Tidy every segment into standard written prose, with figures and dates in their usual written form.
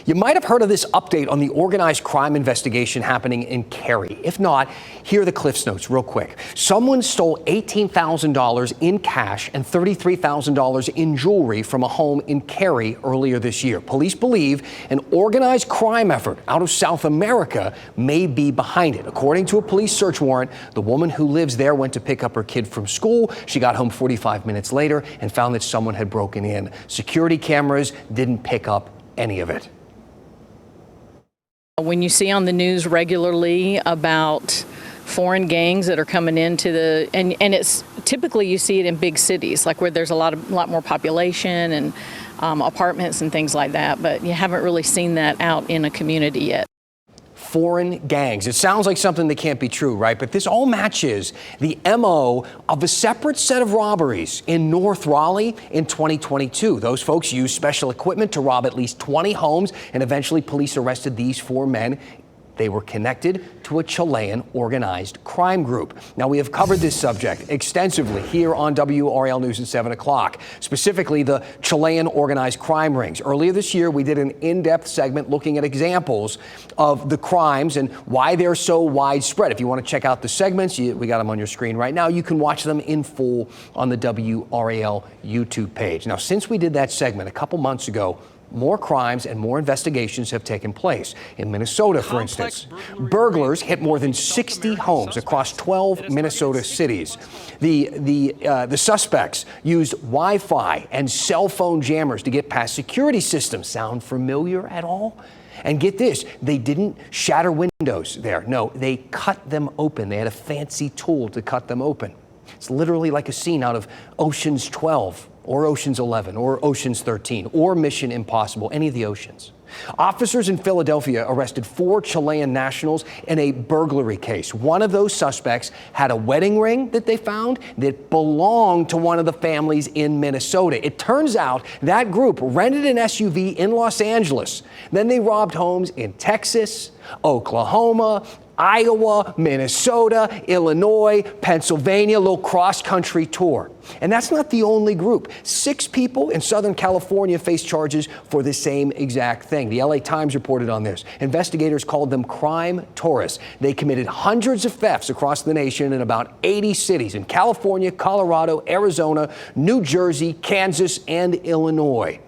You might have heard of this update on the organized crime investigation happening in Cary. If not, here are the Cliffs Notes real quick. Someone stole $18,000 in cash and $33,000 in jewelry from a home in Cary earlier this year. Police believe an organized crime effort out of South America may be behind it. According to a police search warrant, the woman who lives there went to pick up her kid from school. She got home 45 minutes later and found that someone had broken in. Security cameras didn't pick up any of it. When you see on the news regularly about foreign gangs that are coming into and it's typically you see it in big cities, like where there's a lot more population and apartments and things like that, but you haven't really seen that out in a community yet. Foreign gangs. It sounds like something that can't be true, right? But this all matches the MO of a separate set of robberies in North Raleigh in 2022. Those folks used special equipment to rob at least 20 homes, and eventually police arrested these four men. They were connected to a Chilean organized crime group. Now, we have covered this subject extensively here on WRAL News at 7 o'clock, specifically the Chilean organized crime rings. Earlier this year, we did an in-depth segment looking at examples of the crimes and why they're so widespread. If you want to check out the segments, we got them on your screen right now. You can watch them in full on the WRAL YouTube page. Now, since we did that segment a couple months ago, more crimes and more investigations have taken place. In Minnesota, for instance, burglars hit more than 60 homes across 12 Minnesota cities. The suspects used Wi-Fi and cell phone jammers to get past security systems. Sound familiar at all? And get this, they didn't shatter windows there. No, they cut them open. They had a fancy tool to cut them open. It's literally like a scene out of Ocean's 12 or Ocean's 11 or Ocean's 13 or Mission Impossible, any of the oceans. Officers in Philadelphia arrested 4 Chilean nationals in a burglary case. One of those suspects had a wedding ring that they found that belonged to one of the families in Minnesota. It turns out that group rented an SUV in Los Angeles. Then they robbed homes in Texas, Oklahoma, Iowa, Minnesota, Illinois, Pennsylvania, a little cross-country tour. And that's not the only group. 6 people in Southern California face charges for the same exact thing. The LA Times reported on this. Investigators called them crime tourists. They committed hundreds of thefts across the nation in about 80 cities in California, Colorado, Arizona, New Jersey, Kansas, and Illinois.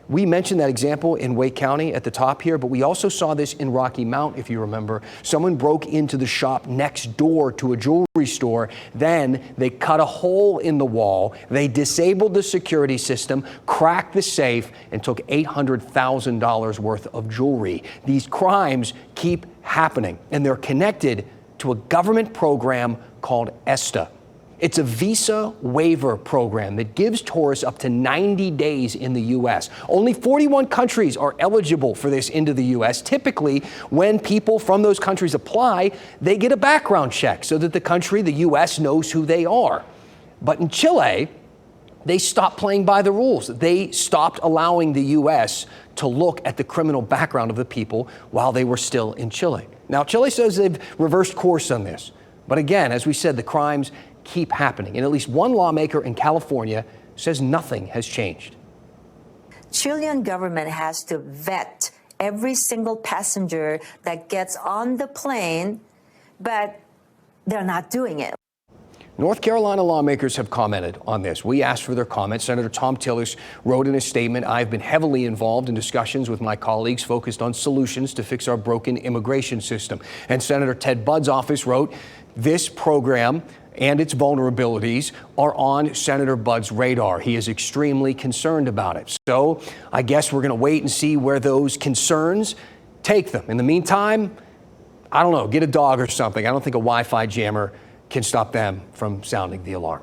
We mentioned that example in Wake County at the top here, but we also saw this in Rocky Mount, if you remember. Someone broke into the shop next door to a jewelry store. Then they cut a hole in the wall. They disabled the security system, cracked the safe, and took $800,000 worth of jewelry. These crimes keep happening, and they're connected to a government program called ESTA. It's a visa waiver program that gives tourists up to 90 days in the U.S. Only 41 countries are eligible for this into the U.S. Typically, when people from those countries apply, they get a background check so that the country, the U.S., knows who they are. But in Chile, they stopped playing by the rules. They stopped allowing the U.S. to look at the criminal background of the people while they were still in Chile. Now, Chile says they've reversed course on this. But again, as we said, the crimes keep happening. And at least one lawmaker in California says nothing has changed. Chilean government has to vet every single passenger that gets on the plane, but they're not doing it. North Carolina lawmakers have commented on this. We asked for their comments. Senator Tom Tillis wrote in a statement, "I've been heavily involved in discussions with my colleagues focused on solutions to fix our broken immigration system." And Senator Ted Budd's office wrote, "This program and its vulnerabilities are on Senator Budd's radar. He is extremely concerned about it." So I guess we're going to wait and see where those concerns take them. In the meantime, I don't know, get a dog or something. I don't think a Wi-Fi jammer can stop them from sounding the alarm.